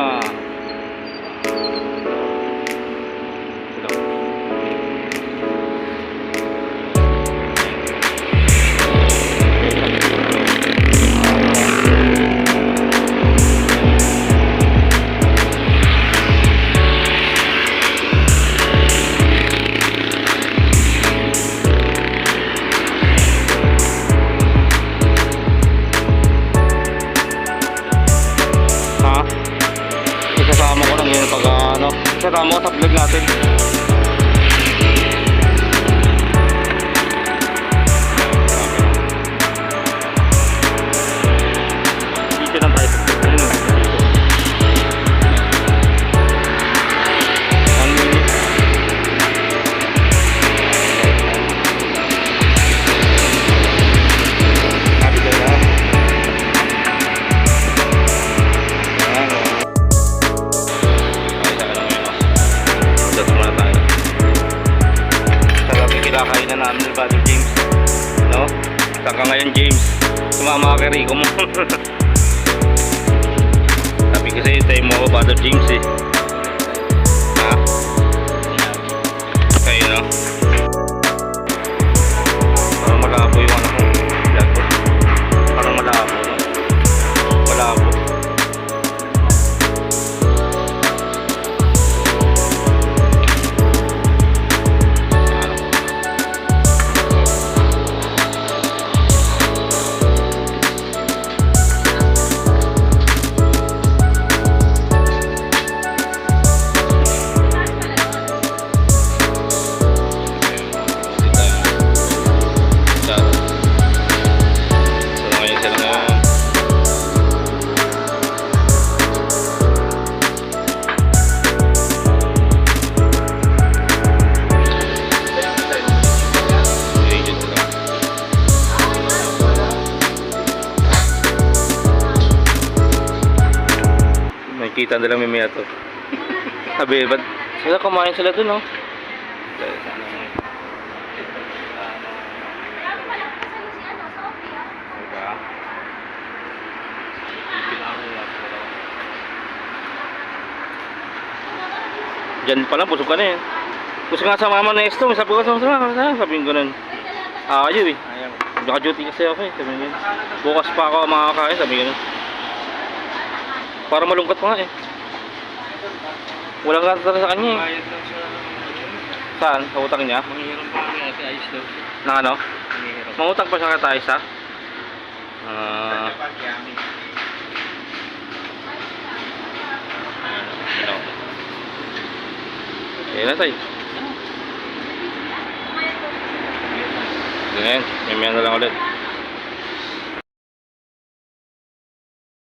na. Isasama ko lang yun pag isasama ko sa vlog natin. Dito lang tayo. Kinakain na namin ni Brother James, no? Saka ngayon James, sumama ka Rico mo. Sabi kasi tayo mo Brother James eh. Ha? Kayo no? Parang malabo yung ano ko. Parang malabo, no? Malabo. Kita nila may to. Sabi, ba't sila kumain sila dun, no? Diyan pala, busog ka na eh. Gusto nga sa mama na esto, sabi ko sa sabi ko ganun. Ayaw eh. Naka-duty kasi ako eh. Sabi ko, bukas pa ako makakain, sabi ko ganun. Para malungkot pa nga eh. Walang gata sa kanya eh. Bayad lang siya. Saan? Sa utang niya? Manghiram pa kami ate, ayos daw. Na ano? Manghiram. Mangutang pa siya kay Taisa? Ayan na tayo. Ganyan, may na lang ulit.